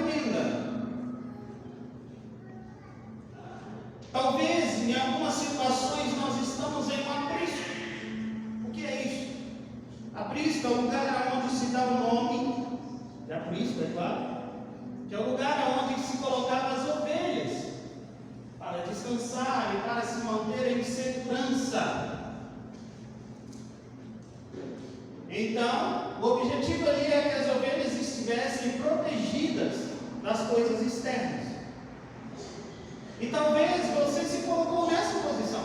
entenda. Talvez em algumas situações nós estamos em um aprisco. O que é isso? Aprisco é o lugar onde se dá o nome de aprisco, é claro, que é o lugar onde se colocava as ovelhas para descansar e para se manter em segurança. Então, o objetivo ali é que as ovelhas estivessem protegidas das coisas externas. E talvez você se colocou nessa posição.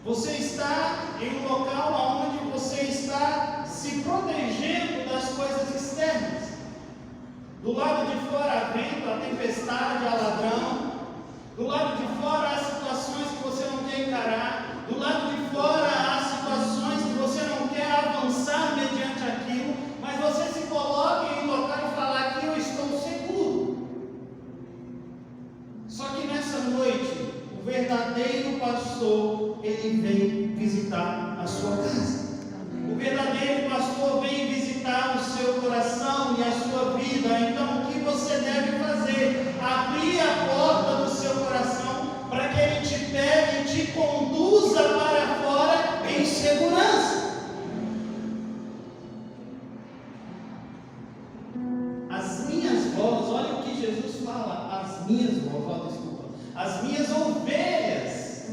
Você está em um local onde você está se protegendo das coisas externas. Do lado de fora há vento, a tempestade, há ladrão. Do lado de fora há situações que você não quer encarar. Do lado de fora há situações que você não quer avançar mediante aquilo. Mas você se coloca em um local e fala: aqui eu estou seguro. Só que nessa noite, o verdadeiro pastor, ele vem visitar a sua casa. O verdadeiro pastor vem visitar o seu coração e a sua vida. Então, o que você deve fazer? Abrir a porta do seu coração para que ele te pegue e te conduza para fora em segurança. As minhas vozes, olha o que Jesus fala: as minhas vozes, as minhas ovelhas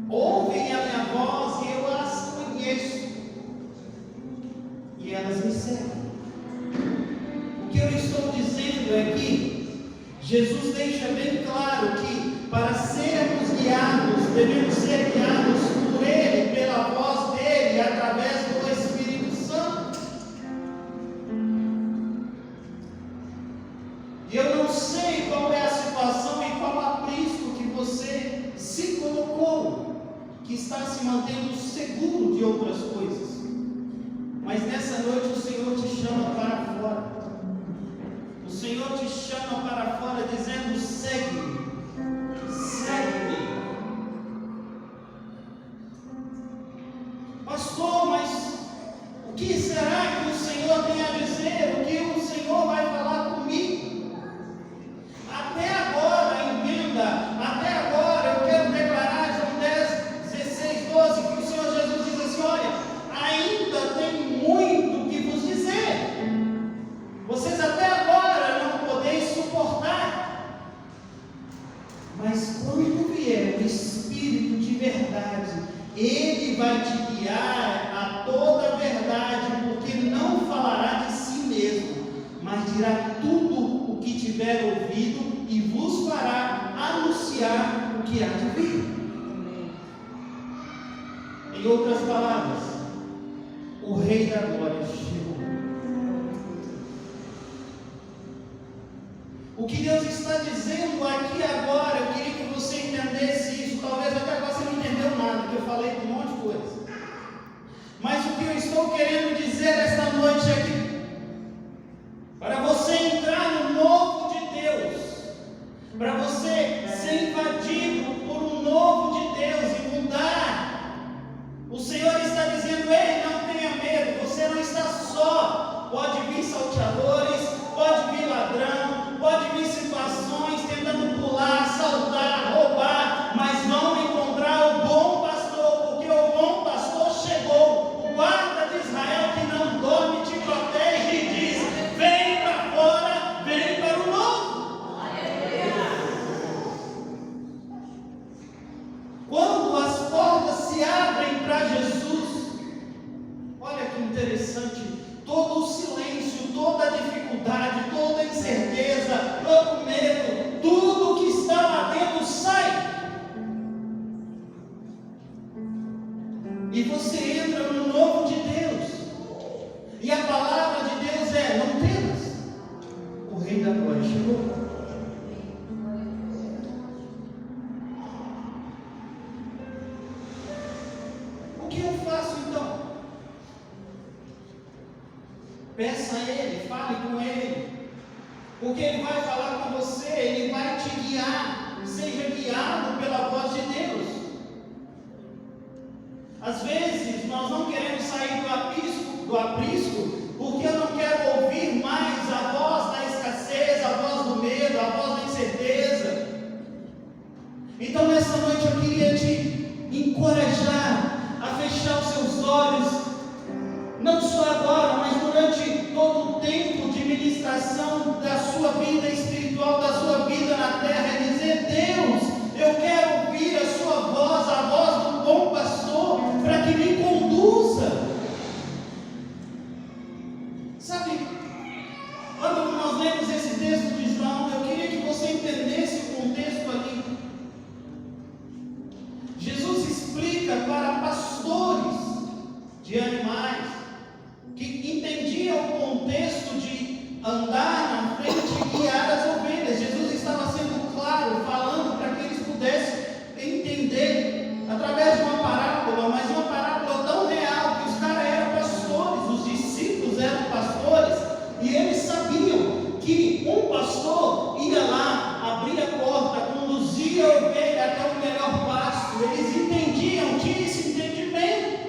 ouvem a minha voz e eu as conheço, e elas me seguem. O que eu estou dizendo é que Jesus deixa bem claro que para sermos guiados, devemos ser guiados por Ele, pela voz dEle, através do Espírito Santo. E eu não sei qual é a situação e qual aprisco que você se colocou, que está se mantendo seguro de outras coisas. Mas nessa noite o Senhor te chama para fora. O Senhor te chama para fora dizendo: segue-me, segue-me. Pastor, mas o que será que o Senhor tem a dizer? O que o Senhor vai falar comigo? Até agora, entenda, até agora eu quero declarar João 10, 16, 12, que o Senhor Jesus diz assim: olha, ainda tem muito que vos dizer. Vocês até agora não podeis suportar. Mas quando vier o Espírito de verdade, Ele vai te guiar a toda a verdade, porque não falará de si mesmo, mas dirá tudo o que tiver ouvido e vos fará anunciar o que há de vir. Em outras palavras, o Rei da Glória chegou. O que Deus está dizendo aqui agora, eu queria que você entendesse isso. Talvez até agora você não entendeu nada, porque eu falei de um monte de coisa. Mas o que eu estou querendo dizer esta noite é que, para você entrar no novo de Deus, para você ser invadido por um novo de Deus e mudar, o Senhor está dizendo: ei, não tenha medo, você não está só. Pode vir salteadores, pode vir ladrão, pode vir situações tentando pular, assaltar, roubar, mas vão encontrar o bom pastor, porque o bom pastor chegou, o guarda de Israel que não dorme, te protege e diz: vem para fora, vem para o novo. Quando as portas se abrem para Jesus, olha que interessante, todo o silêncio, toda a dificuldade, toda a incerteza, todo o medo, tudo que está lá dentro sai. E você entra no novo de Deus. E a palavra de Deus é: não temas, o Rei da Glória chegou. O que eu faço então? Peça a Ele, fale com Ele, porque Ele vai falar com você, Ele vai te guiar. Seja guiado pela voz de Deus. Às vezes nós não queremos sair do aprisco, porque eu não quero ouvir mais a voz da escassez. através de uma parábola, mas uma parábola tão real que os caras eram pastores, os discípulos eram pastores, e eles sabiam que um pastor ia lá, abria a porta, conduzia a ovelha até o melhor pasto. Eles entendiam, tinham esse entendimento.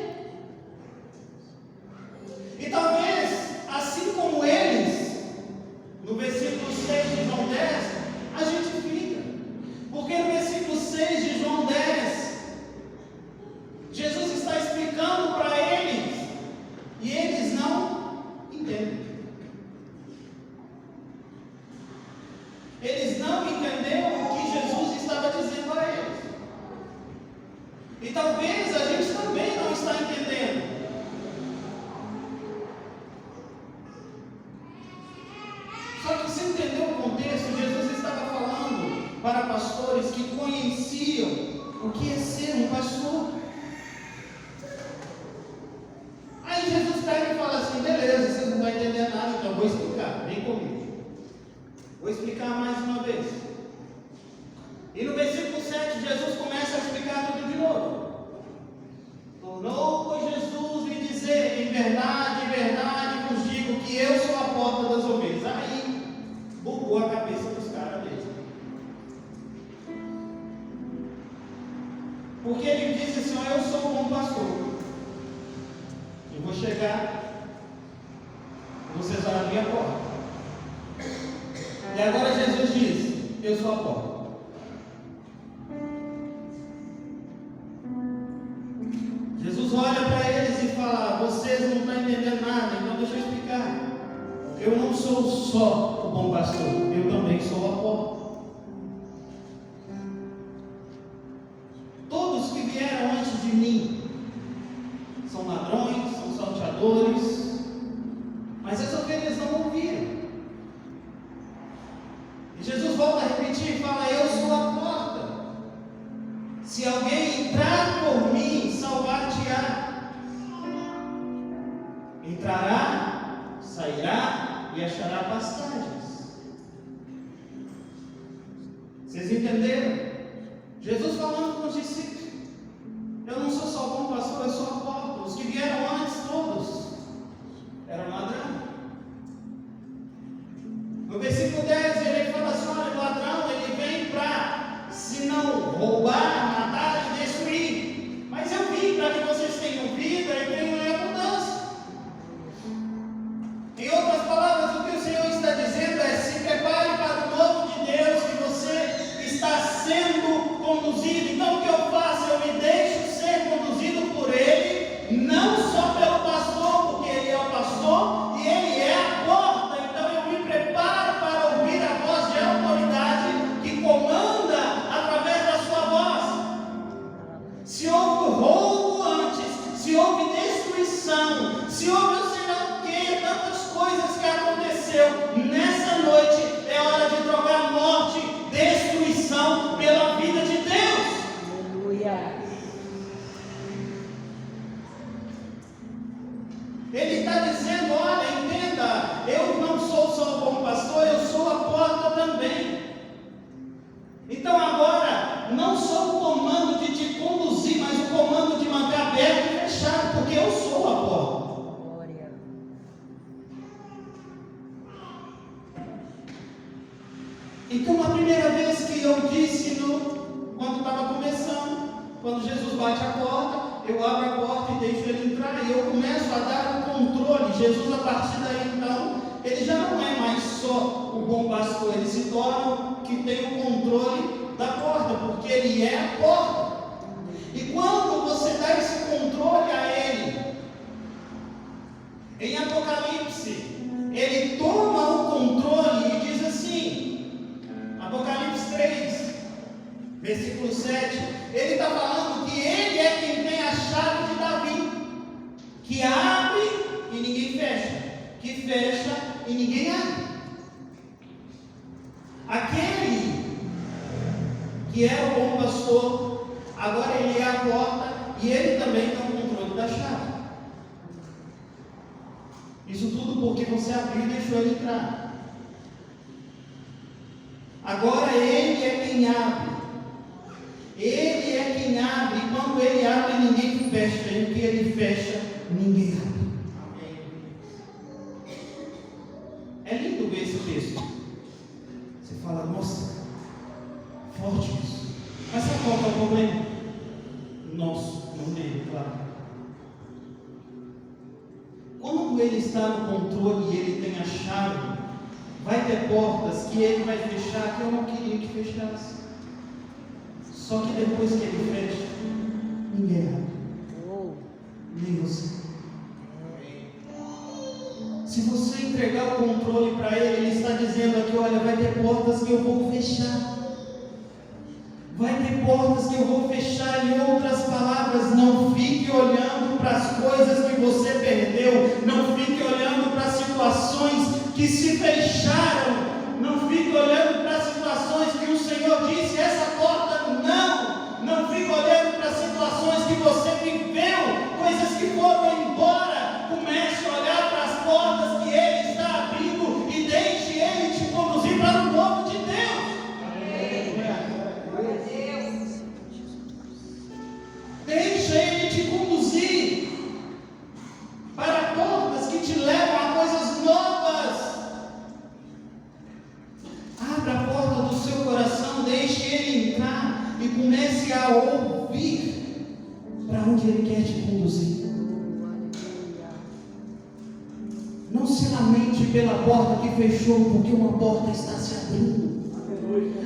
E talvez, assim como eles, no versículo 6 de João 10, a gente fica. Porque no versículo 6 de João 10, Jesus está explicando para eles, e eles não entendem. Eles não entenderam o que Jesus estava dizendo a eles. E talvez a gente também não está entendendo. Só que se entender o contexto, Jesus estava falando para pastores que conheciam o que é ser um pastor. Aí Jesus pega e fala assim: beleza, vocês não vão entender nada, então eu vou explicar, vem comigo. Vou explicar mais uma vez. E no versículo 7, Jesus começa a explicar tudo de novo. Tornou, pois, Jesus lhe dizer: em verdade vos digo que eu sou a porta das ovelhas. Aí, bugou a cabeça dos caras mesmo. Porque ele disse assim: ó, eu sou o bom pastor. Eu vou chegar, vocês vão abrir a porta. E agora Jesus diz: eu sou a porta. Jesus olha para eles e fala: vocês não estão entendendo nada, então deixa eu explicar. Eu não sou só o bom pastor, eu também sou a porta. Todos que vieram antes de mim são ladrões, são salteadores, mas as ovelhas não ouviram. E Jesus volta a repetir e fala: eu sou a porta. Se alguém entrar por mim, salvar-te-á. Entrará, sairá e achará pastagens. Vocês entenderam? Jesus falando com os discípulos: eu não sou só bom pastor, eu sou a porta. Os que vieram antes, todos eram ladrão. No versículo 10 ele fala assim: olha, o ladrão ele vem para, se não roubar, matar e destruir. Mas eu vim para que vocês tenham vida e tenham em abundância. Em outras palavras, o que o Senhor está dizendo é: se prepare para o novo de Deus, que você está sendo conduzido. Então o que eu faço? Eu me deixo ser conduzido por Ele, não só pelo pastor, porque Ele é o pastor e Ele é a porta. Então eu me preparo para ouvir a voz de autoridade que comanda através da sua voz. Se houve roubo antes, se houve destruição, se houve eu sei lá o que, tantas coisas que aconteceu, nessa noite é hora de trocar morte, destruição pela vida de Deus. Aleluia. Ele está dizendo: olha, entenda, eu não sou só o bom pastor, eu sou a porta também. Então agora, não só o comando de te conduzir, mas o comando de manter aberto e fechado, porque eu sou a porta. Glória. Então a primeira vez que eu disse, quando estava começando, quando Jesus bate a porta, eu abro a porta e deixo ele entrar, e eu começo a dar o controle. Jesus, a partir daí então, ele já não é mais só o bom pastor, ele se torna que tem o controle da porta, porque ele é a porta. E quando você dá esse controle a ele, em Apocalipse, ele toma o controle e diz assim, Apocalipse 3, versículo 7, ele está falando que ele é quem tem a chave de Davi, que abre e ninguém fecha, que fecha e ninguém abre. Aquele que era o bom pastor, agora ele é a porta e ele também tem o controle da chave. Isso tudo porque você abriu e deixou ele entrar. Agora ele é quem abre. Ele é quem abre, e quando ele fecha, e o que Ele fecha, ninguém abre. É lindo ver esse texto. Você fala, nossa, forte isso. Mas sabe qual é o problema? Nosso, não dele, claro. Quando Ele está no controle e Ele tem a chave, vai ter portas que Ele vai fechar que eu não queria que fechasse. Só que depois que Ele fecha, ninguém abre. Nem você. Se você entregar o controle para Ele, Ele está dizendo aqui, olha, vai ter portas que eu vou fechar. Vai ter portas que eu vou fechar. Em outras palavras, não fique olhando para as coisas que você perdeu. Não fique olhando para as situações que se fecharam. Não fique olhando para as situações que o Senhor disse, essa porta não. Não fique olhando para as situações que você viveu, coisas que foram embora. Comece a olhar para as portas que Ele está abrindo e deixe Ele te conduzir para o novo de Deus. Deixa Ele te conduzir para portas que te levam a coisas novas. Abra a porta do seu coração, deixe Ele entrar e comece a ouvir para onde Ele quer te conduzir. Não se lamente pela porta que fechou, porque uma porta está se abrindo.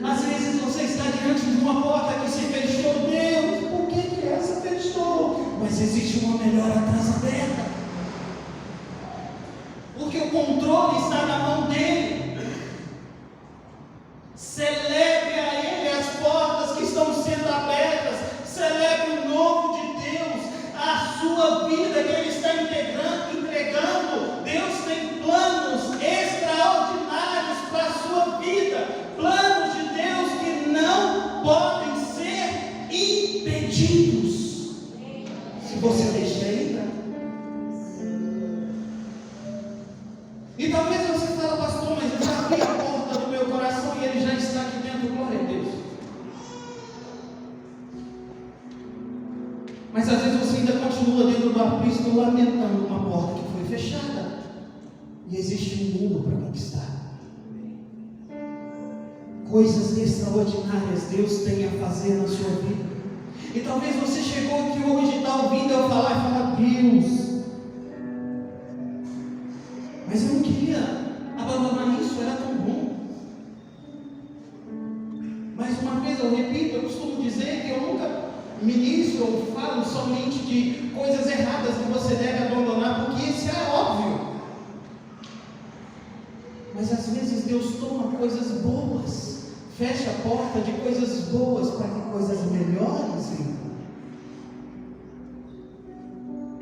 Às vezes você está diante de uma porta que se fechou. Deus, por que essa fechou? Mas existe uma melhor atrás aberta. Porque o controle está na mão dEle. Celebre a Ele as portas que estão sendo abertas. Celebre o novo de Deus, a sua vida que Ele está entregando. Deus tem planos extraordinários para a sua vida. Planos de Deus que não podem ser impedidos. Se você deixar Ele entrar. E talvez você fale, pastor, mas eu já abri a porta do meu coração e Ele já está aqui dentro. Glória a Deus. Mas às vezes você ainda continua dentro do aprisco lamentando uma porta que foi fechada. E existe um mundo para conquistar. Coisas extraordinárias Deus tem a fazer na sua vida. E talvez você chegou aqui hoje e está ouvindo eu falar e fala, Deus, mas eu não queria abandonar isso, era tão bom. Mais uma vez eu repito, eu costumo dizer que eu nunca ministro ou falo somente de coisas erradas que você deve abandonar, porque isso é óbvio. Mas às vezes Deus toma coisas boas, fecha a porta de coisas boas para que coisas melhores venham.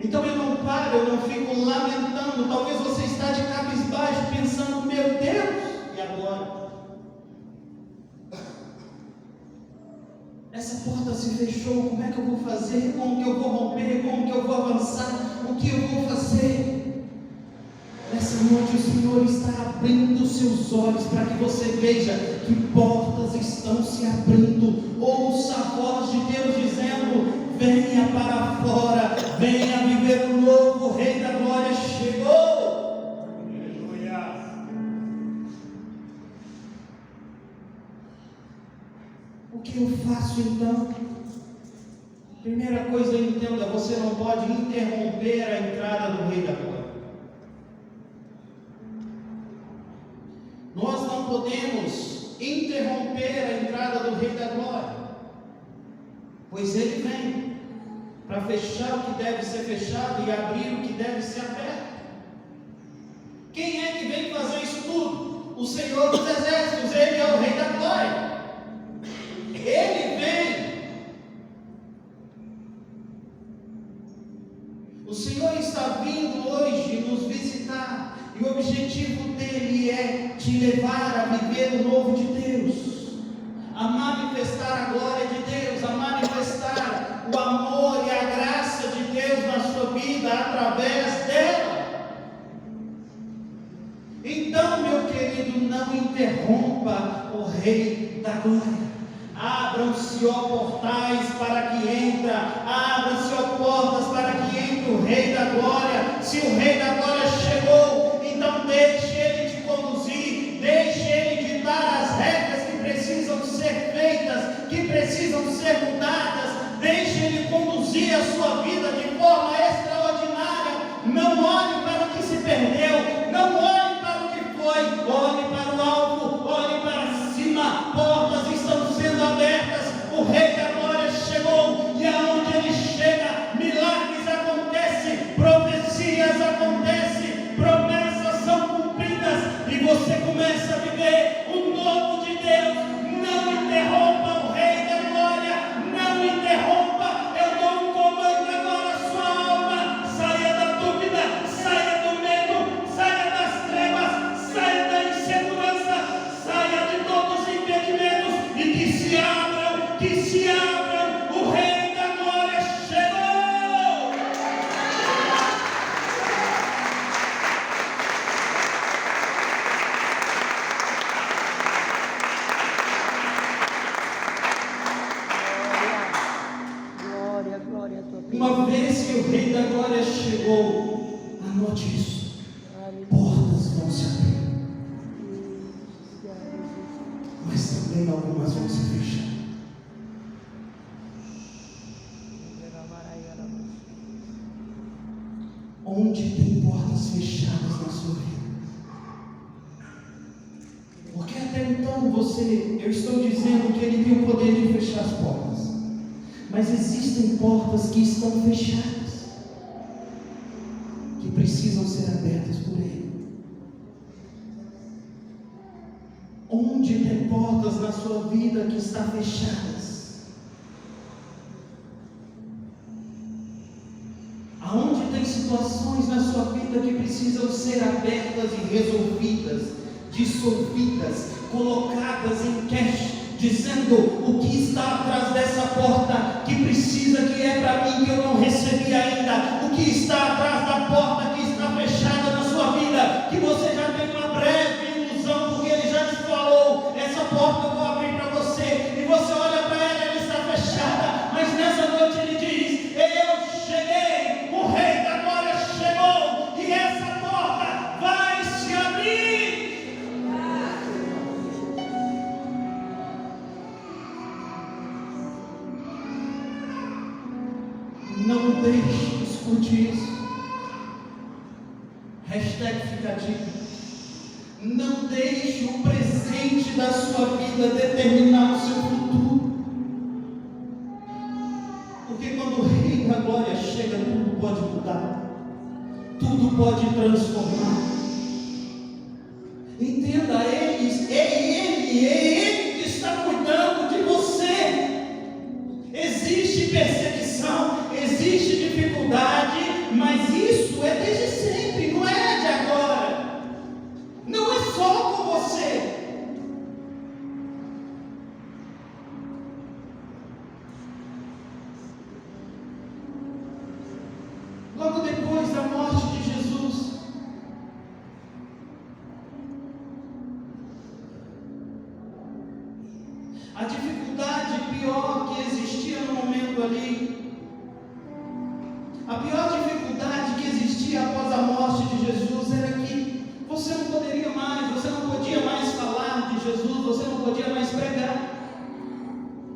Então eu não paro, eu não fico lamentando. Talvez você está de cabisbaixo pensando, meu Deus, e agora? Essa porta se fechou, como é que eu vou fazer? Como que eu vou romper? Como que eu vou avançar? O que eu vou fazer? Nessa noite o Senhor está abrindo os seus olhos para que você veja que portas estão se abrindo. Ouça a voz de Deus dizendo, venha para fora, venha viver o novo, o Rei da Glória chegou. Aleluia. O que eu faço então? Primeira coisa, entenda, você não pode interromper a entrada do Rei da Glória. Nós não podemos interromper a entrada do Rei da Glória, pois Ele vem para fechar o que deve ser fechado e abrir o que deve ser aberto. Quem é que vem fazer isso tudo? O Senhor dos Exércitos, Ele é o Rei da Glória. Ele vem. O Senhor está vindo hoje nos visitar. E o objetivo dele é te levar a viver o novo de Deus, a manifestar a glória de Deus, a manifestar o amor e a graça de Deus na sua vida através dela. Então, meu querido, não interrompa o Rei da Glória. Abram-se, ó portais, para que entra. Abram-se, ó portas, para que entre o Rei da Glória. Se o Rei da Glória chegou, então deixe Ele te conduzir. Deixe Ele ditar as regras que precisam ser feitas, que precisam ser mudadas. Deixe Ele conduzir a sua vida de forma extraordinária. Não olhe para o que se perdeu. Não olhe para o que foi. Olhe para o alvo. Olhe para cima. Portas estão sendo abertas. O Rei da Glória chegou. E aonde Ele chega, milagres acontecem, profecias acontecem, promessas são cumpridas. E você começa a viver o novo de Deus. Não interrompa o Rei da Glória. Não interrompa. Eu dou um comando agora à sua alma. Saia da dúvida. Saia do medo. Saia das trevas. Saia da insegurança. Saia de todos os impedimentos. E que se abram. Que se abram. O Rei da Glória chegou. Glória, glória a tua Uma vez que o Rei da Glória chegou, anote isso. Aleluia. Portas vão se abrir, mas também algumas vão se fechar. Onde tem portas fechadas na sua vida? Porque até então eu estou dizendo que Ele tem o poder de fechar as portas, mas existem portas que estão fechadas, que precisam ser abertas por Ele. Onde tem portas na sua vida que estão fechadas? Aonde tem situações na sua vida que precisam ser abertas e resolvidas, dissolvidas, colocadas em cash, dizendo o que está atrás dessa porta, que precisa, que é para mim, que eu não recebi ainda, o que está atrás da porta que está fechada na sua vida, que você já tem uma breve ilusão, porque Ele já te falou, essa porta eu vou abrir para você, e você olha para ela, ela está fechada, mas nessa noite Ele diz, eu cheguei, o Rei da Glória chegou, e essa porta vai se abrir. Não deixe, escute isso. Hashtag fica a dica. Não deixe o presente da sua vida determinar o seu futuro. Porque quando o Rei da Glória chega, tudo pode mudar. Tudo pode transformar. Entenda, é Ele que está cuidando de você. Existe perseguição, existe dificuldade, mas isso é desde sempre, não é de agora. Não é só com você. Logo depois da morte de Jesus, a dificuldade pior que existia no momento ali, a pior dificuldade que existia após a morte de Jesus era que você não poderia mais, você não podia mais falar de Jesus, você não podia mais pregar,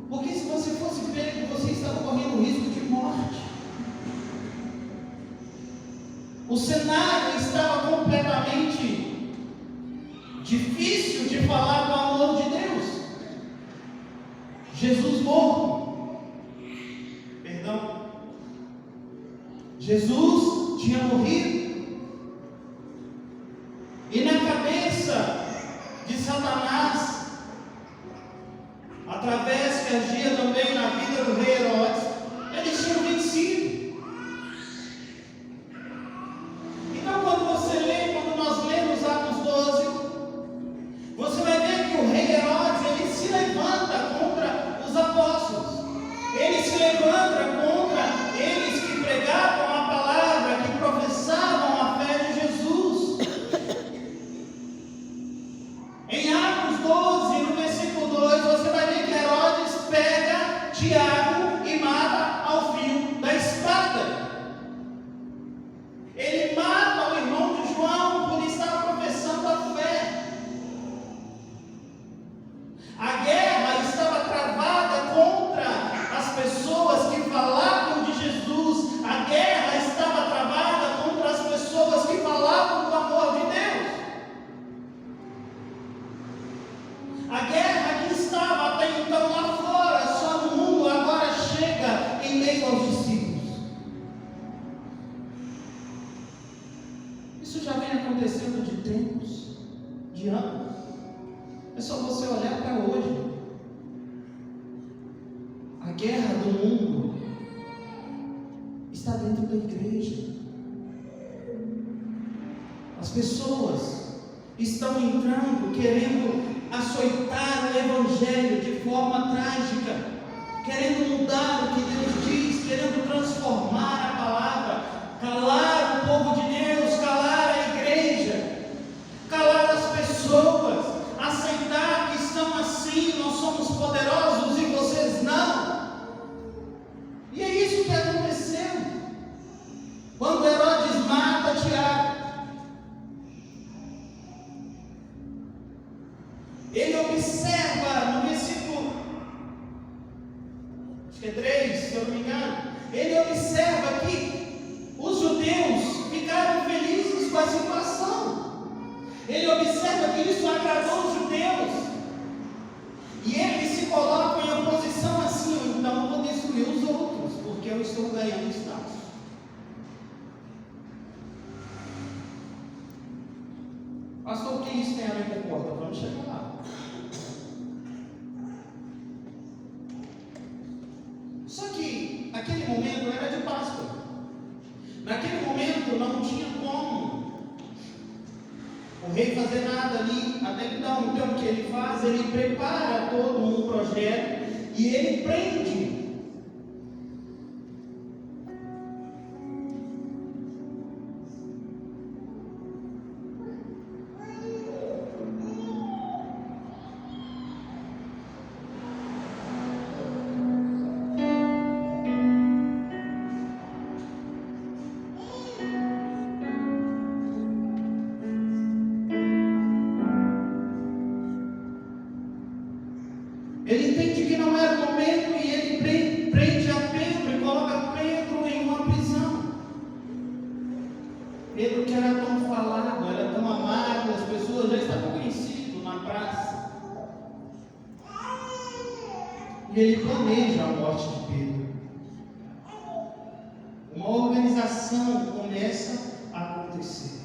porque se você fosse pego, você estava correndo risco de morte. O cenário estava completamente difícil de falar do amor de Deus. Jesus morto, perdão, Jesus tinha morrido, e na cabeça de Satanás, através que agia também na vida do rei Herodes, eles tinham vencido. Então quando nós lemos Atos 12, você vai ver que o rei Herodes, ele se levanta contra os apóstolos, ele se levanta contra eles que pregavam a palavra, que professavam a fé de Jesus. Em Atos 12, no versículo 2, você vai ver que Herodes A guerra que estava até então lá fora, só no mundo, agora chega em meio aos discípulos. Isso já vem acontecendo de tempos, de anos. É só você olhar para hoje. A guerra do mundo está dentro da igreja. As pessoas estão entrando, querendo açoitar o Evangelho de forma trágica, querendo mudar o que Deus diz, querendo transformar a palavra, calar o povo de Deus, calar a igreja, calar as pessoas, aceitar que estão assim, nós somos poderosos e vocês não. E é isso que aconteceu quando Herodes mata Tiago. Ele observa no versículo, acho que é 3, se eu não me engano, ele observa que os judeus ficaram felizes com a situação. Ele observa que isso agradou os judeus. E ele se coloca em oposição assim: então eu vou destruir os outros, porque eu estou ganhando status. Pastor, o que isso tem a ver com porta? Vamos chegar lá. Só que aquele momento era de Páscoa. Naquele momento não tinha como o rei fazer nada ali até então. Então o que ele faz? Ele prepara todo um projeto e ele prende Ele entende que não era o momento e ele prende a Pedro e coloca Pedro em uma prisão. Pedro, que era tão falado, era tão amado, as pessoas já estavam conhecidas na praça. E ele planeja a morte de Pedro. Uma organização começa a acontecer.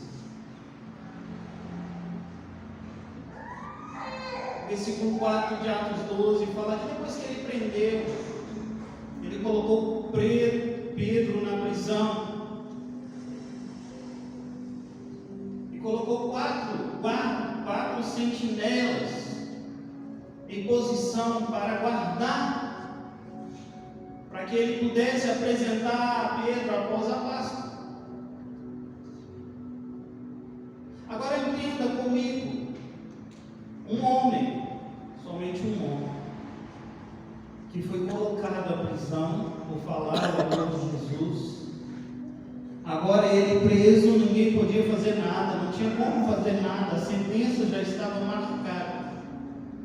Versículo 4 de Atos 12 fala que depois que ele prendeu, ele colocou Pedro na prisão e colocou quatro sentinelas em posição para guardar, para que ele pudesse apresentar a Pedro após a Páscoa. Agora entenda comigo, um homem, somente um homem, que foi colocado à prisão por falar o amor de Jesus. Agora ele preso, ninguém podia fazer nada, não tinha como fazer nada, a sentença já estava marcada,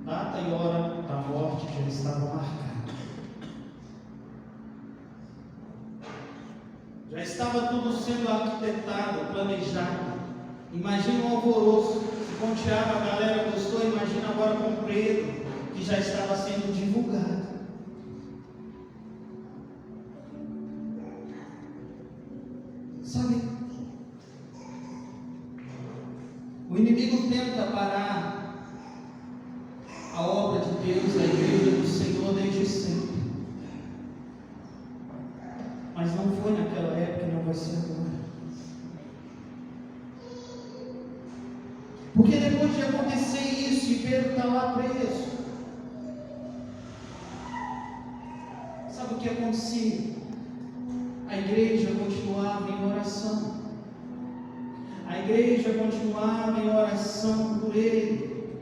data e hora da morte já estava marcada. Já estava tudo sendo arquitetado, planejado. Imagina um alvoroço. Com Tiago a galera gostou, imagina agora com Pedro, que já estava sendo divulgado. Sabe, o inimigo tenta parar a obra de Deus, a igreja do Senhor desde sempre. Mas não foi naquela época e não vai ser agora. Porque depois de acontecer isso, e Pedro está lá preso, sabe o que acontecia? A igreja continuava em oração. A igreja continuava em oração por ele.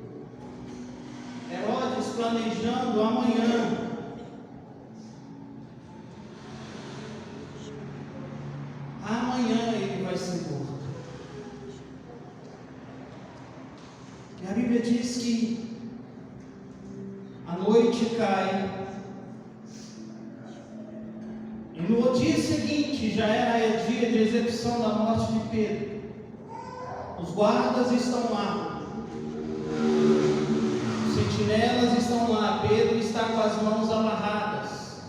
Herodes planejando amanhã. Amanhã ele vai ser morto. E a Bíblia diz que a noite cai, e no dia seguinte já era dia de execução da morte de Pedro. Os guardas estão lá, os sentinelas estão lá, Pedro está com as mãos amarradas.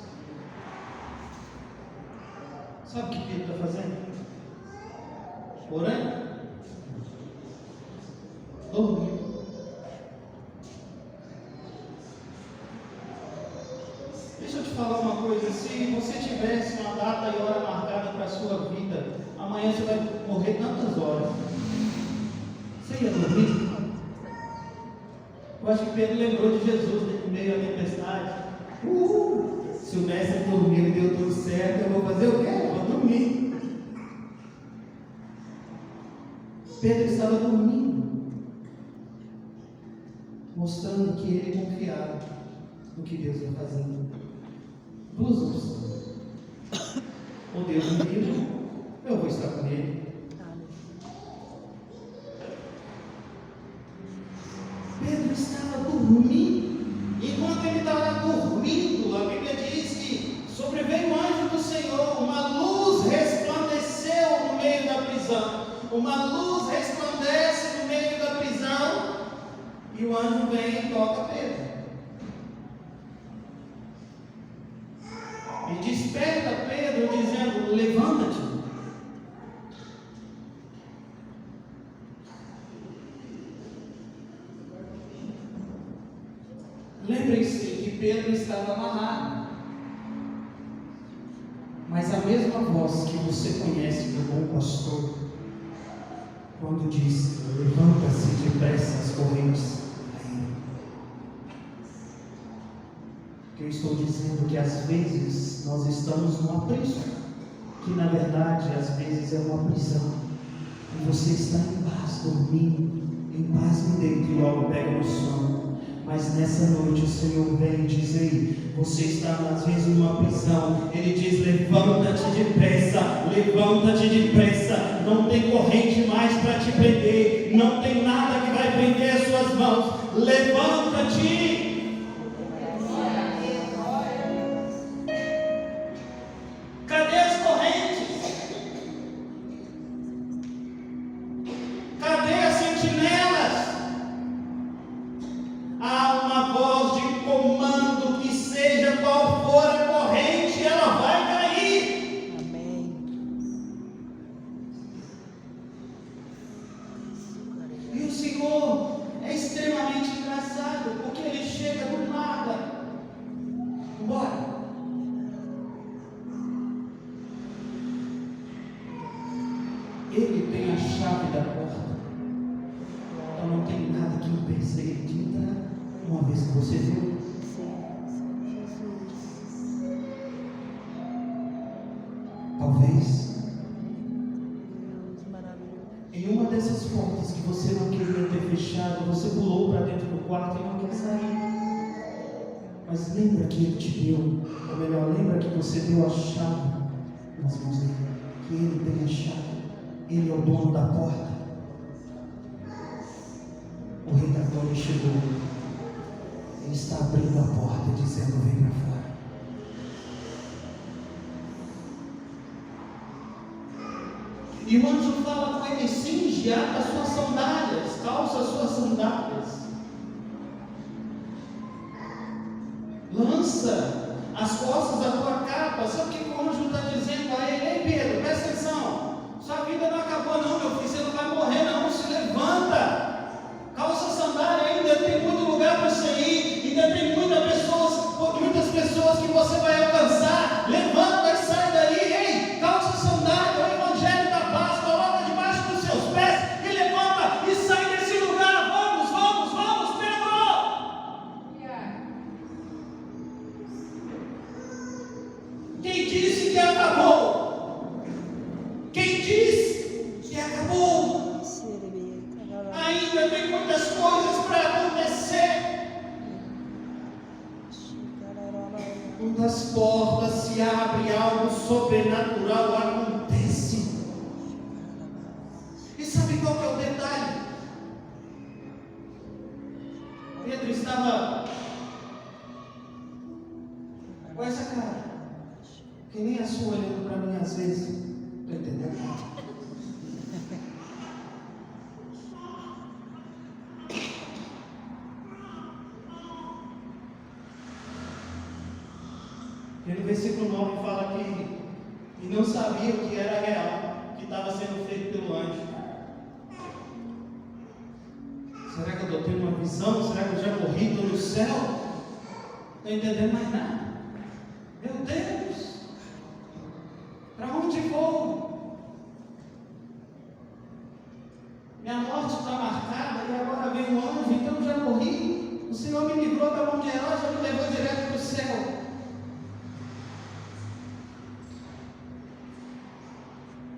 Sabe o que Pedro está fazendo? Orando? Dormindo. Deixa eu te falar uma coisa, se você tivesse uma data e hora marcada para a sua vida, amanhã você vai morrer tantas horas, você ia dormir? Eu acho que Pedro lembrou de Jesus, né, no meio da tempestade. Se o mestre dormiu e deu tudo certo, eu vou fazer o quê? Eu vou dormir. Pedro estava dormindo, mostrando que ele confiava no que Deus ia fazendo. Duas opções: ou Deus me livra, eu vou estar com ele. Pedro estava dormindo. Enquanto ele estava dormindo, a Bíblia diz que sobreveio o anjo do Senhor, uma luz resplandeceu no meio da prisão. Uma luz resplandece no meio da prisão, e o anjo vem e toca Pedro. E desperta Pedro, dizendo: levanta-te. Lembrem-se que Pedro estava amarrado, mas a mesma voz que você conhece do bom pastor, quando diz: levanta-se depressa, as correntes caíram. Que eu estou dizendo que às vezes nós estamos numa prisão, que na verdade às vezes é uma prisão, e você está em paz, dormindo, em paz me deito e logo pega no sono. Mas nessa noite o Senhor vem dizer: você está às vezes numa prisão. Ele diz: levanta-te depressa, levanta-te depressa. Não tem corrente mais para te prender, não tem nada que vai prender as suas mãos. Levanta-te. Cadê as correntes? Cadê as sentinelas? Há uma voz de comando que, seja qual for a corrente, ela vai cair. Amém. E o Senhor é extremamente engraçado, porque Ele chega do nada. Bora. Ele tem a chave da porta. Então não tem nada que impeça Ele de entrar. Uma vez que você viu, talvez em uma dessas portas que você não queria ter fechado, você pulou para dentro do quarto e não quer sair. Mas lembra que Ele te deu, ou melhor, lembra que você deu a chave nas mãos dele, que Ele tem a chave, Ele é o dono da porta. O Rei da Glória chegou. Ele está abrindo a porta, dizendo: vem para fora. E o anjo fala com ele: cinge, ata as suas sandálias, calça as suas sandálias, lança as costas da tua capa. Sabe o que o anjo está dizendo a ele? Ei Pedro, presta atenção, sua vida não acabou não, meu filho, você não vai morrer não, se levanta, calça a sandália, ainda tem muito lugar para você ir, ainda tem muitas pessoas que você vai alcançar. Levanta e sai daí. Ei, calça a sandália, o evangelho da paz, coloca debaixo dos seus pés e levanta e sai desse lugar. Vamos, vamos, vamos, Pedro. Quem disse que acabou? Quem disse que acabou? Ainda tem muitas coisas para acontecer. Quando as portas se abrem, algo sobrenatural acontece. E sabe qual que é o detalhe? Pedro estava com essa cara, que nem a sua, olhando para mim às vezes. Estou entendendo nada. E no versículo 9 fala que e não sabia o que era real, que estava sendo feito pelo anjo. Será que eu estou tendo uma visão? Será que eu já morri? Estou no céu? Não estou entendendo mais nada. Meu Deus! Para onde vou? Minha morte está marcada e agora vem um anjo, então eu já morri. O Senhor me livrou da mão de Herodes, já me levou direto para o céu.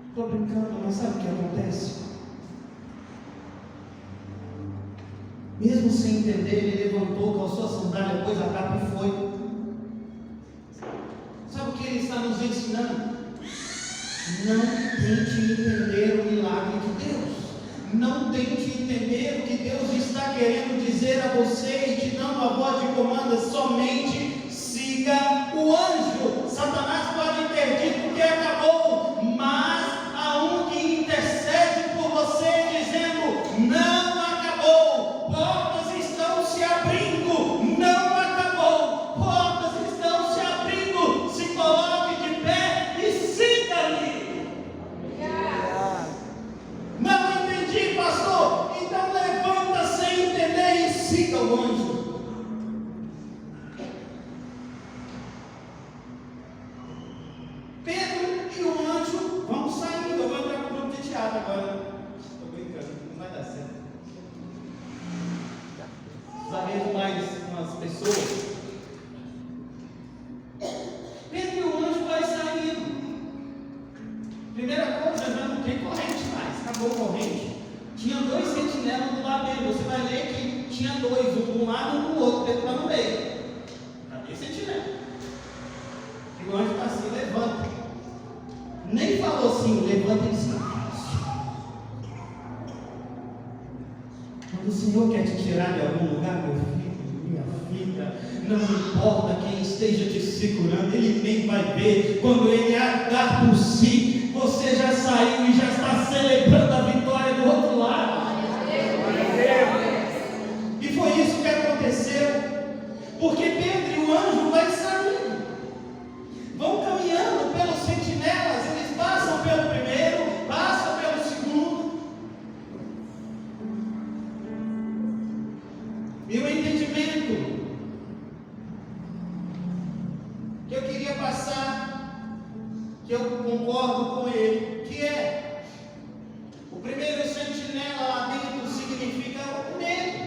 Estou brincando, mas sabe o que acontece? Mesmo sem entender, ele levantou, calçou a sandália, pôs a capa e foi. Sabe o que ele está nos ensinando? Não tente entender o milagre de Deus. Não tente entender o que Deus está querendo dizer a você e te dando a voz de comando. Somente siga o anjo. Satanás pode ter dito que acabou, mas há um que intercede por você dizendo: não acabou. Portas estão se abrindo. Não acabou. Portas estão se abrindo. Se coloque de pé e siga-lhe. Não entendi, pastor. Então levanta sem entender e siga o anjo. Pedro e o anjo vão saindo. Eu vou entrar para o grupo de teatro agora. Estou brincando, não vai dar certo. Sabemos mais umas pessoas. Pedro e o anjo vai saindo. Primeira coisa, já não tem corrente mais. Acabou a corrente. Tinha 2 sentinelas do lado dele. Você vai ler que tinha 2, um de um lado e um do outro. Pedro está no meio. Cadê sentinela? E o anjo está assim, levanta. Nem falou assim, levanta e disse: quando o Senhor quer te tirar de algum lugar, meu filho, minha filha, não importa quem esteja te segurando, Ele nem vai ver. Quando Ele dar por si, você já saiu e já está celebrando a vitória do outro lado. E foi isso que aconteceu, porque Pedro e o anjo vai saindo, vão caminhando pelos sentinelas. Eles passam pelo primeiro, passam pelo segundo. E o entendimento que eu queria passar, que eu concordo com ele, que é: o primeiro sentinela lá dentro significa o medo.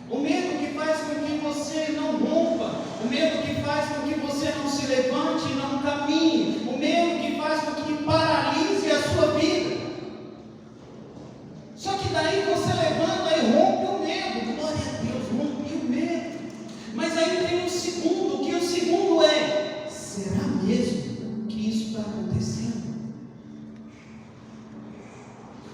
O medo que faz com que você não rompa, o medo que faz com que você não se levante e não caminhe, o medo que faz com que paralise a sua vida. Só que daí você levanta e rompe o medo. Glória a Deus, rompe o medo. Mas aí tem um segundo, que o segundo é: será mesmo que isso está acontecendo?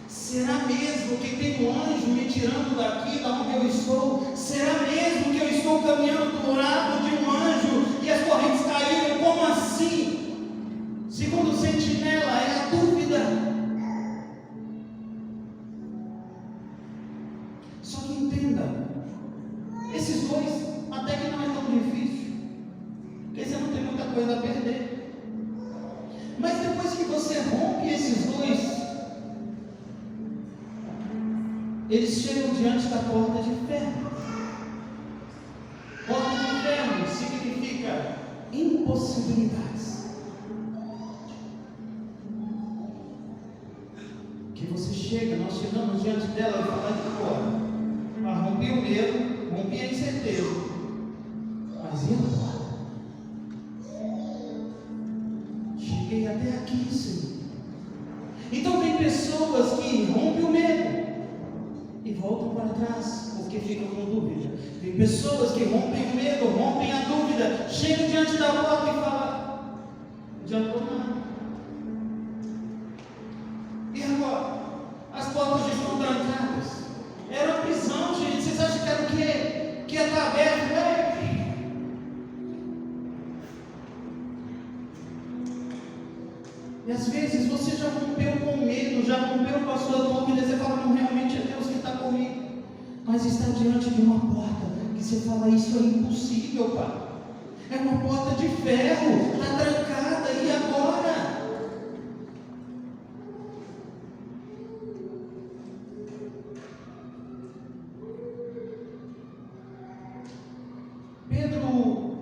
Será mesmo que tem um anjo me tirando daqui, da onde eu estou? Será mesmo que eu estou caminhando do lado de um anjo e as correntes caíram? Como assim? Segundo o sentinela, é a dúvida. Só que entenda, esses dois até que não é tão difícil, porque você não tem muita coisa a perder. Mas depois que você rompe esses dois, eles chegam diante da porta de ferro. Porta de ferro significa impossibilidades. Que você chega, nós chegamos diante dela e falamos: pô, rompi o medo, rompi a incerteza, mas e agora? Cheguei até aqui, Senhor. Então tem pessoas que rompem o medo e voltam para trás, porque ficam com dúvida. Tem pessoas que rompem o medo, rompem a dúvida, chegam diante da porta e falam: não adiantou nada. E agora? As portas estão trancadas. Era uma prisão, gente. Vocês acham que era o quê? Que ia estar aberto, né? E às vezes você já rompeu com medo, já rompeu com a sua dúvida. Você fala: não, realmente é Deus que está comigo. Mas está diante de uma porta que você fala: isso é impossível, Pai. É uma porta de ferro, está trancada, e agora? Pedro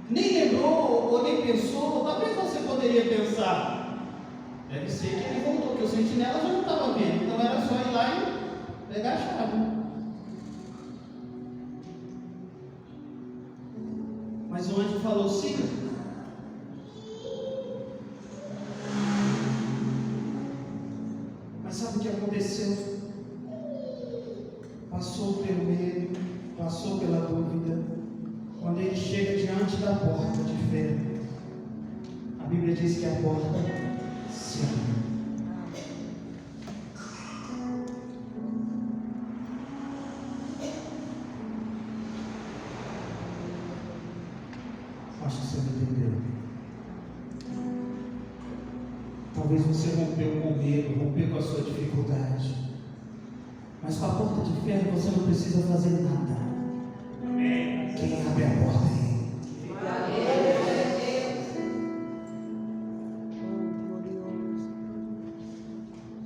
nem lembrou ou nem pensou, talvez você poderia pensar, deve ser que ele voltou, que o sentinela já não estava vendo, então era só ir lá e pegar a chave. Mas o anjo falou: siga. Mas sabe o que aconteceu? Passou pelo medo, passou pela dúvida. Quando ele chega diante da porta de ferro, a Bíblia diz que a porta se abre. Acho que você não entendeu. Talvez você rompeu com medo, rompeu com a sua dificuldade. Mas com a porta de ferro você não precisa fazer nada. Amém. Quem abre a porta é Ele.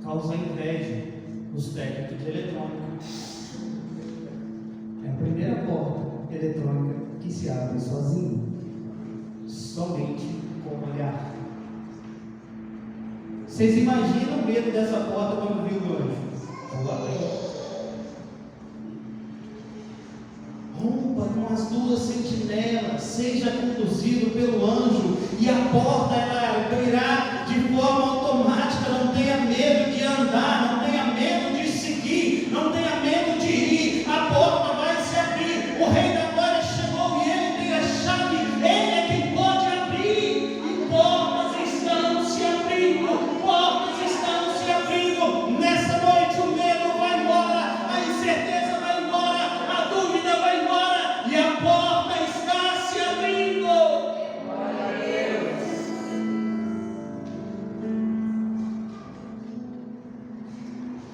Causa inveja nos técnicos de eletrônica. É a primeira porta eletrônica que se abre sozinha, somente com o olhar. Vocês imaginam o medo dessa porta quando viu o anjo? Rompa com as duas sentinelas, seja conduzido pelo anjo, e a porta ela abrirá de forma automática. Não tenha medo de andar, não tenha medo de seguir, não tenha medo de ir. A porta vai se abrir. O Rei da Glória chegou e Ele tem a chave. Ele é quem pode abrir. E portas estão se abrindo. Portas estão se abrindo. Nessa noite o medo vai embora, a incerteza vai embora, a dúvida vai embora, e a porta está se abrindo. Glória a Deus.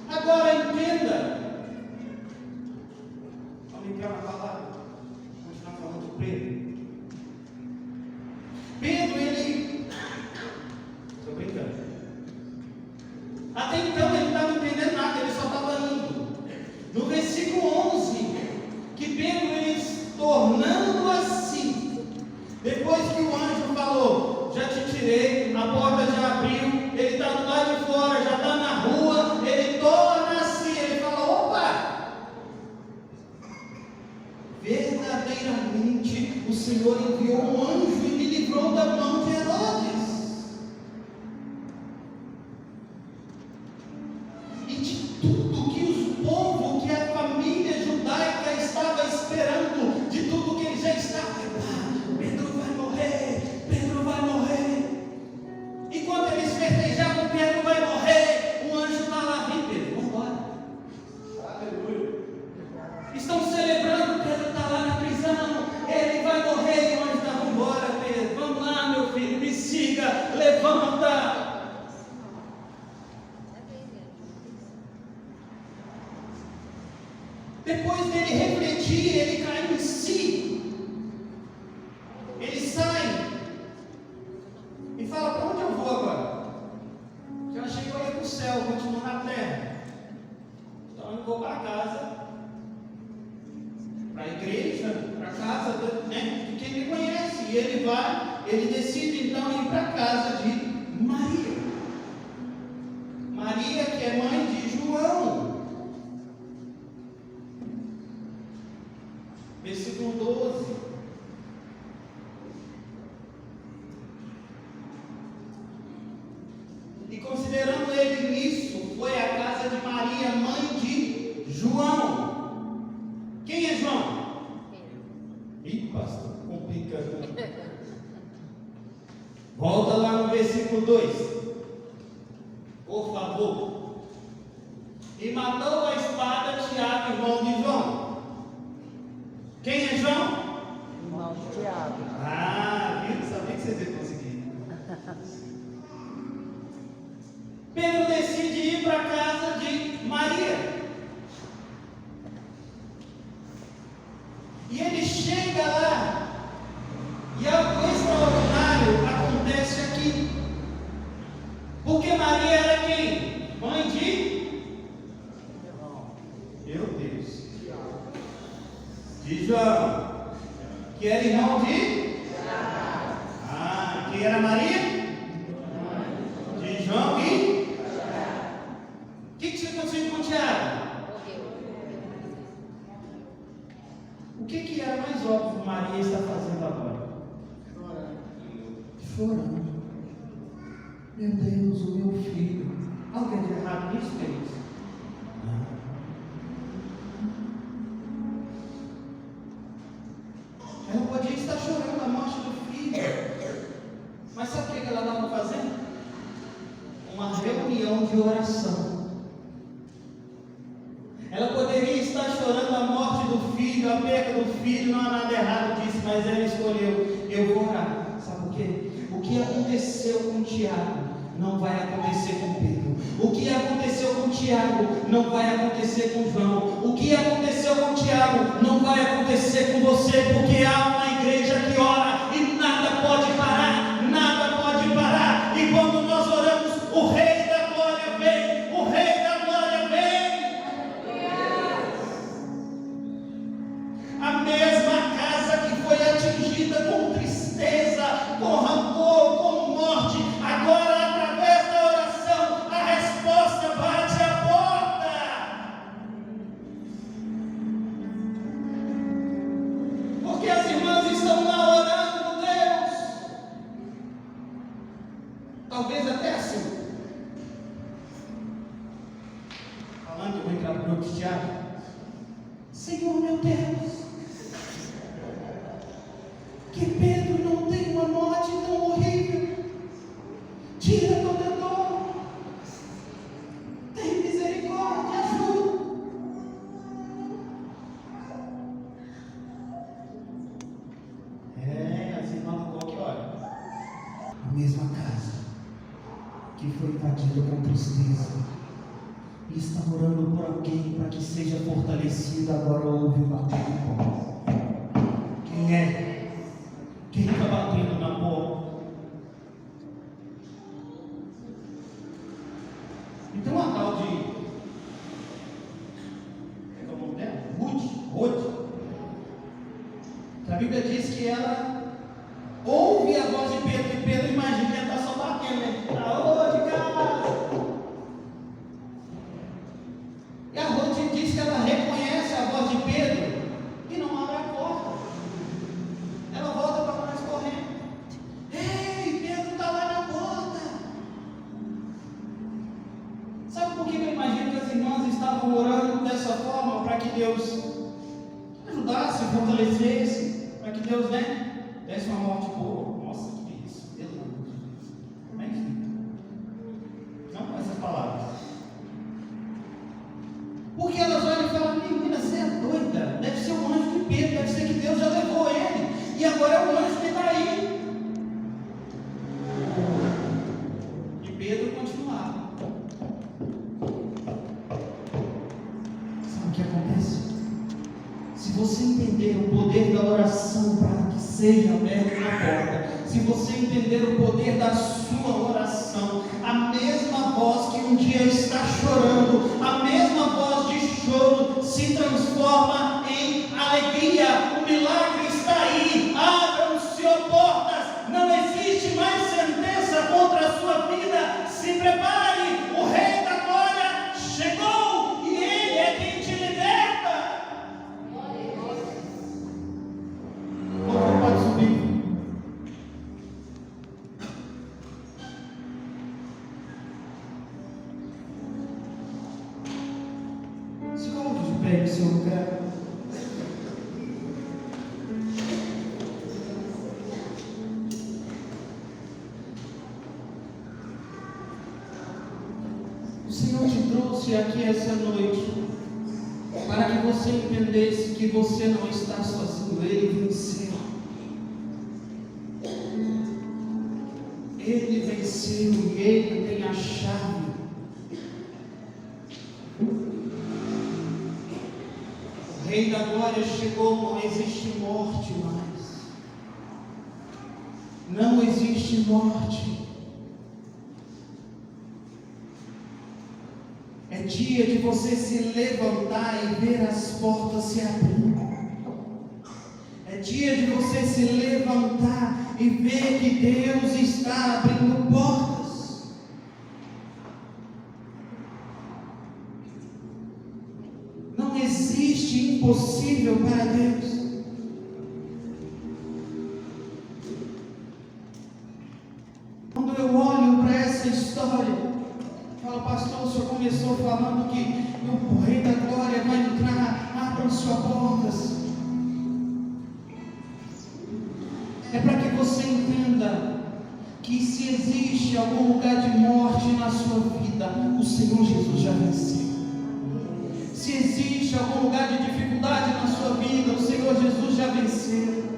Agora entenda. Vamos entrar na palavra. Vamos continuar falando de Pedro. Pedro, ele... Estou brincando. Até então ele não estava entendendo nada, ele só estava indo. No versículo 11, que Pedro, ele se tornando assim, depois que o anjo falou: já te tirei, a porta já abriu, ele está do lado de fora, já está na rua, ele torna assim, ele fala: opa, verdadeiramente o Senhor enviou um anjo e me livrou da mão de Herodes. E de tudo que o povo, que a família judaica estava esperando, de tudo que ele já estava: Pedro vai morrer, Pedro vai morrer. Enquanto eles festejavam, Pedro vai morrer, o anjo está lá: vem Pedro, vamos embora. Aleluia. Estão celebrando, Pedro está lá na prisão, ele vai morrer, e o anjo está: vamos embora Pedro, vamos lá meu filho, me siga, levanta. Depois dele refletir, ele cai em si. Ele sai e fala: para onde eu vou agora? Já achei que eu ia para o céu, continuo na terra. Então eu vou para casa, para a igreja, para a casa, né, de quem me conhece. E ele vai, ele decide então ir para a casa de Maria. Maria, que é mãe de João. Versículo 12. E considerando ele nisso, foi à casa de Maria, mãe de João. Quem é João? Ih, pastor, complica. Volta lá no versículo 2. Por favor. E matou a espada Tiago, irmão de João. Quem é João? Irmão de Tiago. Ah, viu? Sabia que vocês iam conseguir. Pedro decide ir para a casa de Maria. E ele chega lá. Maria era quem? Mãe de? Meu Deus. De João. Que era irmão de? Quem era Maria? De João e? O que tinha acontecido com Tiago? O que era mais óbvio Maria está fazendo agora? Chorando. Meu Deus, o meu filho. Alguém de errado nisso, queridos? Ela podia estar chorando a morte do filho. Mas sabe o que ela estava fazendo? Uma reunião de oração. Ela poderia estar chorando a morte do filho, a perda do filho, não há nada errado disso, mas ela escolheu, eu vou orar. Sabe por quê? O que aconteceu com Tiago não vai acontecer com Pedro. O que aconteceu com Tiago não vai acontecer com João. O que aconteceu com Tiago não vai acontecer com você, porque há uma igreja que ora e nada pode parar, nada pode parar. E quando nós oramos, o Rei da Glória vem, o Rei da Glória vem. A mesma casa que foi atingida com tristeza, com rancor, com morte, agora através da oração, a resposta bate a porta. Porque as irmãs estão lá orando, Deus. Talvez até assim. Falando que eu vou entrar no grupo de Tiago. Senhor meu Deus, que Pedro não tenha uma morte tão horrível. Tira toda dor. Tem misericórdia, ajuda. As irmãs do que olha. A mesma casa que foi invadida com tristeza e está orando por alguém para que seja fortalecido, agora ouve o bater de porta. Quem é? Quem está batendo na porta? Então a tal de, é o nome dela? Ruth. A Bíblia diz que ela ouve a voz de Pedro, e Pedro imagina que ela está só batendo, né? Alô, de casa. E a Ruth diz que ela reconhece a voz de Pedro e não abre a porta. Ela volta para trás correndo. Ei, Pedro está lá na porta. Sabe por que eu imagino que as irmãs estavam orando dessa forma? Para que Deus ajudasse, fortalecesse, para que Deus, desse uma morte boa. Nossa, que isso, Deus não. Enfim, não com essas palavras. Porque elas olham e falam: menina, você é doida, deve ser um anjo de Pedro, deve ser que Deus já levou ele, e agora é o anjo que está aí. E Pedro continuava. Sabe o que acontece? Se você entender o poder da oração para que seja aberta na porta, se você entender o poder da sua oração, a mesma voz que um dia está chorando, a mesma voz de choro se transforma em alegria. O milagre está aí. Abram-se portas. Não existe mais sentença contra a sua vida. Se prepare. O Rei da Glória chegou e Ele é quem te liberta. Você pode subir. Se coloque de pé em seu lugar. O Senhor te trouxe aqui essa noite para que você entendesse que você não está sozinho. Ele venceu. Ele venceu e Ele tem a chave. O Rei da Glória chegou, não existe morte mais. Não existe morte. dia de você se levantar e ver as portas se abrindo. É dia de você se levantar e ver que Deus está abrindo portas. Não existe impossível para Deus. Quando eu olho para essa história, falo, pastor, o senhor começou falando que o Rei da Glória vai entrar, abram suas portas. É para que você entenda que se existe algum lugar de morte na sua vida, o Senhor Jesus já venceu. Se existe algum lugar de dificuldade na sua vida, o Senhor Jesus já venceu.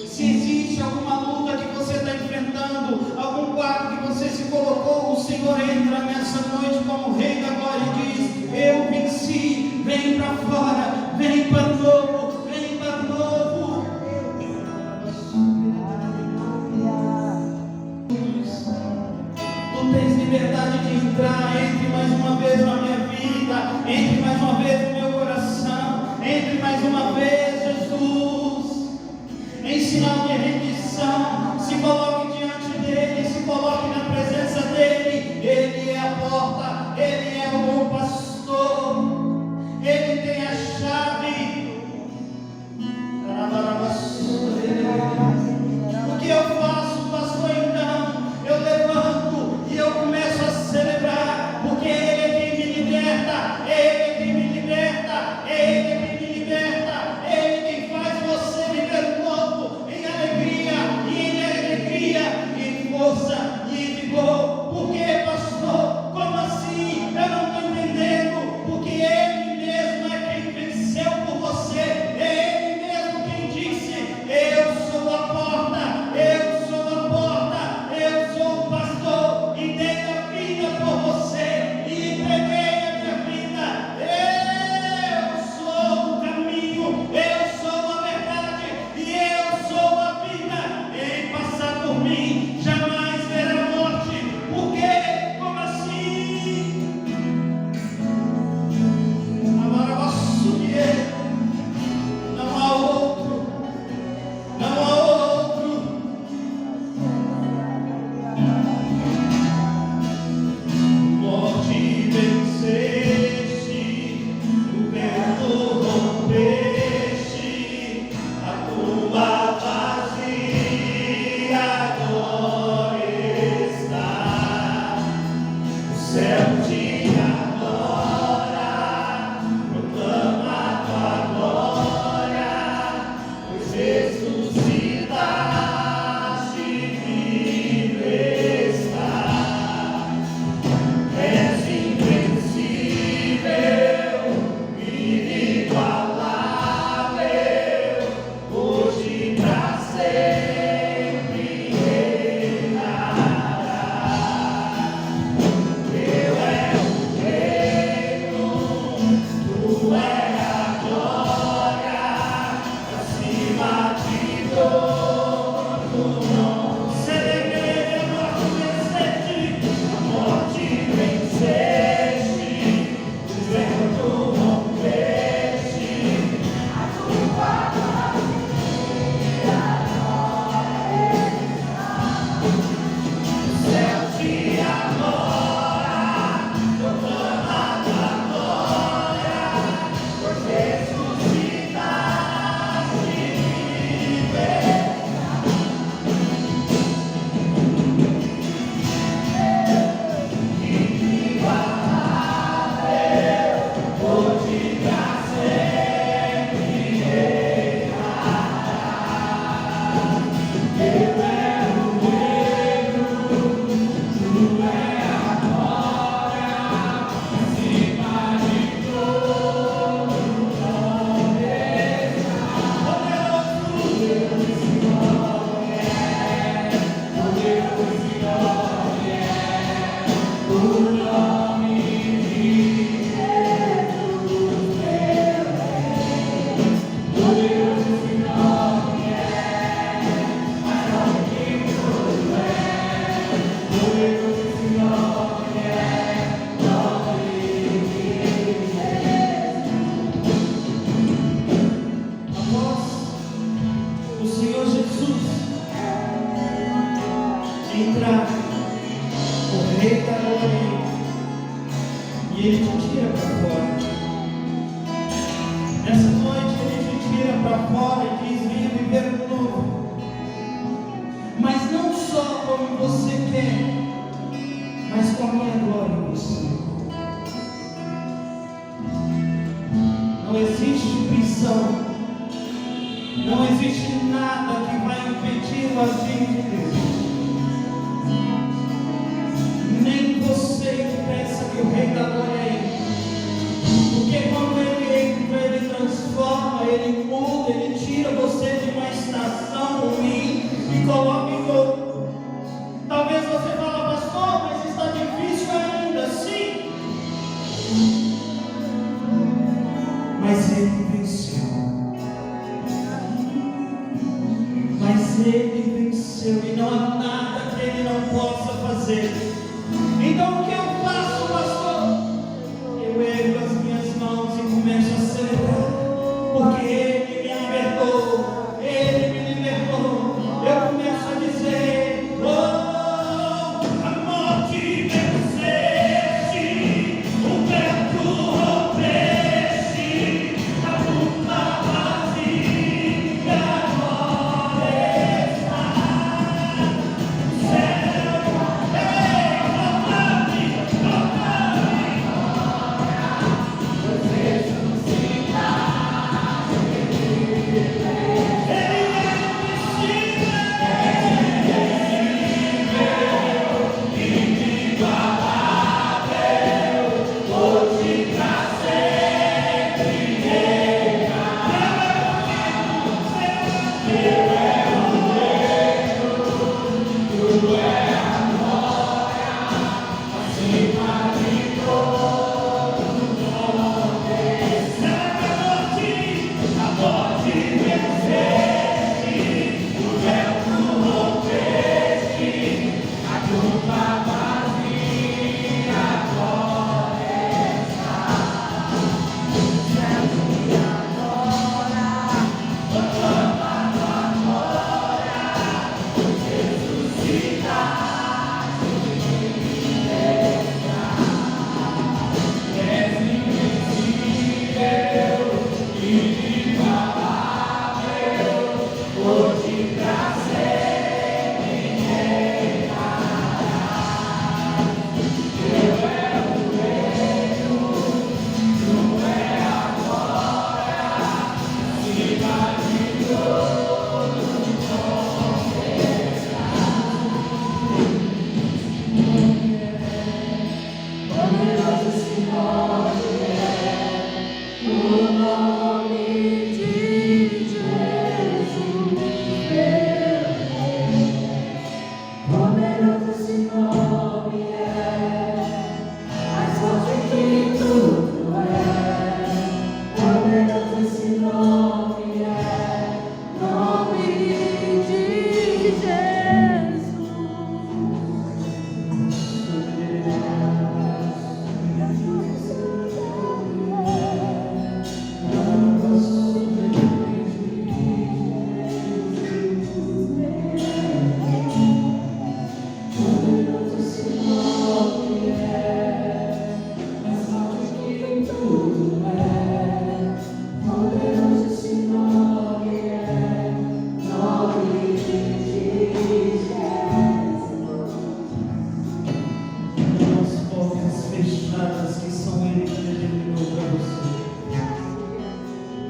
Se existe alguma luta que você está enfrentando, algum quadro que você se colocou, o Senhor entra nessa noite como Rei da Glória e diz: eu venci, vem para fora, vem para o novo, vem para o novo. Tu tens liberdade de entrar, entre mais uma vez na minha vida, entre mais uma vez no meu coração, entre mais uma vez, Jesus, em sinal de rendição. Se coloque diante dele, se coloque na presença dele. Ele é a porta, ele é o bom pastor, ele tem a entra o Rei da Glória e Ele te tira para fora. Nessa noite Ele te tira para fora e diz: venha viver no novo. Mas não só como você quer, mas com a minha glória em você. Não existe prisão, não existe nada que vai impedir o agir de Deus. Nem você que pensa que o Rei da Glória entre. Porque quando Ele entra, Ele transforma, Ele muda, Ele tira você de uma estação ruim e coloca em outra. Talvez você fale: pastor, mas está difícil ainda. Sim. Mas Ele venceu. Mas Ele venceu e não há nada que Ele não possa fazer. Então o que eu faço, pastor? Eu ergo as minhas mãos e começo a celebrar, porque Ele me libertou. Ele me libertou. Eu começo a dizer: oh, a morte venceste, o pecado rompeste, a tumba vazia agora está. O céu,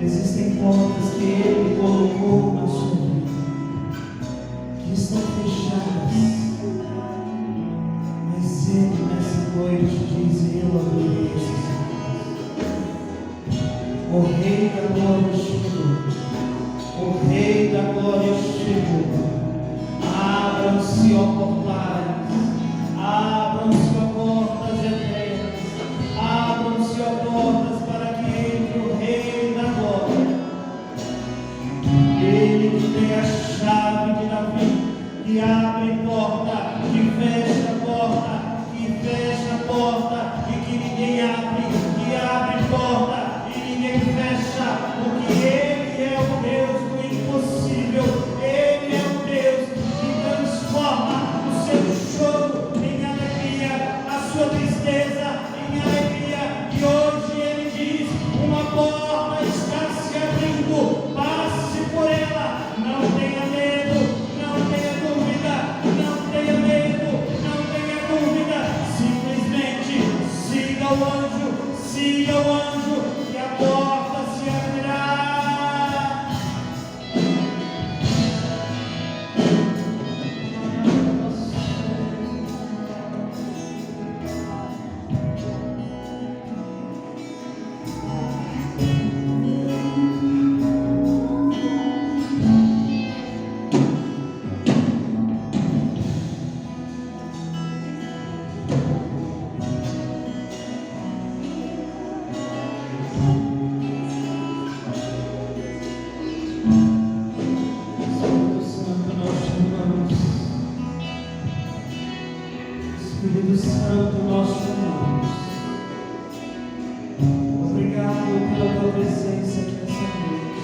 existem portas que Ele colocou na sua vida, que estão fechadas, mas Ele nessa noite diz: eu abrirei essas portas. O Rei da Glória chegou, o Rei da Glória chegou. Abram-se, ó portais, abram-se, ó portas eternas, abram-se, ó portas para que entre o Rei da Glória. Ele que tem a chave de Davi, que abre porta, que fecha porta, que fecha porta, e que ninguém abre, que abre porta e ninguém fecha, porque Ele é o Deus do impossível. Ele é o Deus que transforma o seu Santo, nós te amamos. Obrigado pela tua presença aqui nessa noite.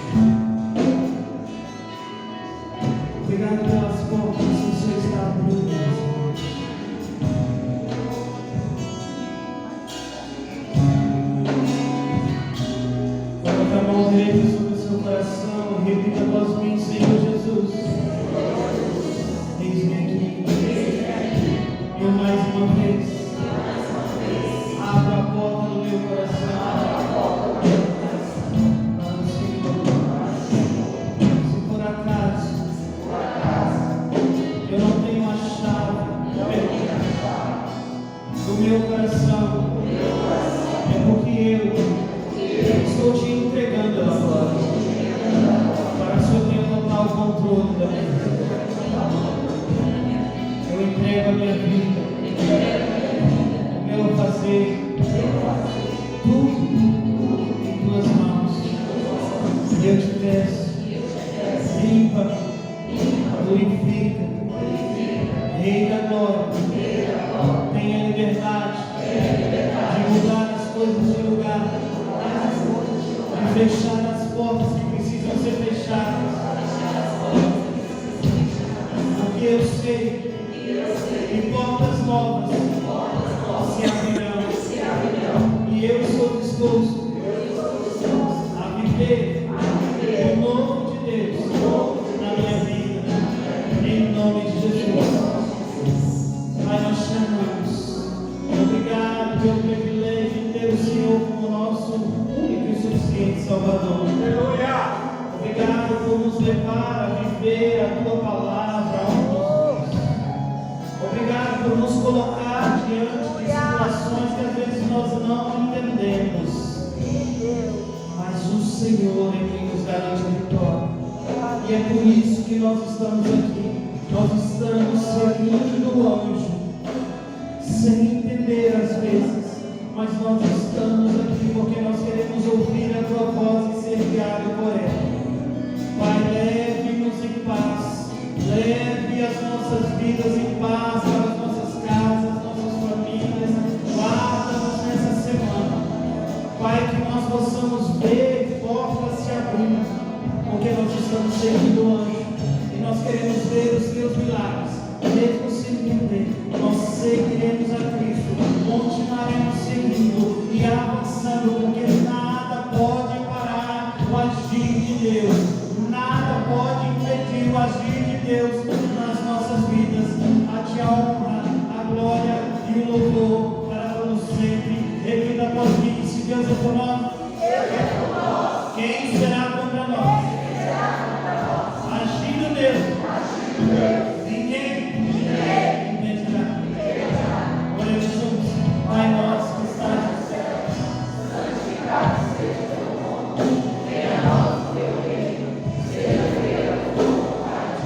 Obrigado pelas portas que o Senhor está abrindo. Coloque a mão direita sobre o seu coração e repita após mim, Senhor Jesus. Eis-me aqui. Eu mais uma vez abro a porta do meu coração para o Senhor. Se por acaso eu não tenho a chave do meu coração, é porque eu estou te entregando ela agora, para que o Senhor tenha total controle da minha vida. Eu entrego a minha vida, o meu fazer, tudo em tuas mãos. Eu te peço, limpa, purifica, Rei da glória, tenha liberdade de mudar as coisas de lugar, de fechar as portas que precisam ser fechadas, porque eu sei que portas novas se abrirão, e eu estou disposto a viver o novo de Deus na minha vida, em nome de Jesus. Pai, nós te amamos. Obrigado pelo privilégio de ter o Senhor como nosso único e suficiente Salvador. Obrigado por nos levar a viver a tua palavra. Obrigado por nos colocar diante de situações que às vezes nós não entendemos. Mas o Senhor é quem nos garante a vitória. E é por isso que nós estamos aqui. Nós estamos seguindo o anjo, sem entender às vezes, mas nós estamos aqui porque nós queremos ouvir a tua voz e ser guiado por ela. Pai, leve-nos em paz, leve as nossas vidas em paz para as nossas casas, nossas famílias, guarda-nos nessa semana. Pai, que nós possamos ver portas se abrindo, porque nós estamos seguindo o anjo. E nós queremos ver os teus milagres, mesmo sem entender. Nós seguiremos a Cristo, continuaremos seguindo e avançando, porque nada pode parar o agir de Deus, nada pode impedir o agir de Deus nas nossas vidas. A ti a honra, a glória e o louvor para todos sempre. Repita após mim: se Deus é por nós, quem será contra nós? Agindo Deus, ninguém impedirá. Ora, Jesus, Pai nosso que estás no céu, santificado seja o teu nome, venha a nós o teu reino, seja feita a tua vontade,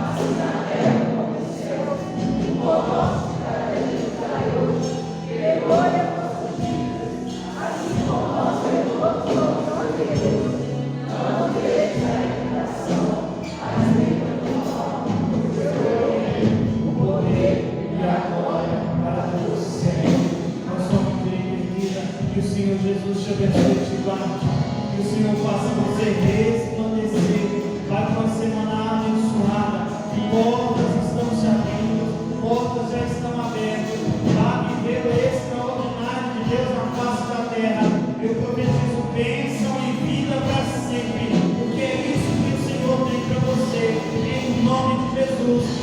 assim na terra como no céu. O pão nosso de cada dia nos dai hoje, perdoe as nossas dívidas, assim como nós perdoamos aos nossos devedores. Não nos deixes cair em tentação, mas livra-nos do mal. O poder e a glória para todos sempre. Nós somos vida que o Senhor Jesus te abençoe e te guarde. Que o Senhor faça você resplandecer. Vai para uma semana abençoada. Portas estão se abrindo, portas já estão abertas. Vá viver o extraordinário de Deus na face da terra. Eu profetizo bênção e vida para sempre, porque é isso que o Senhor tem para você, em nome de Jesus.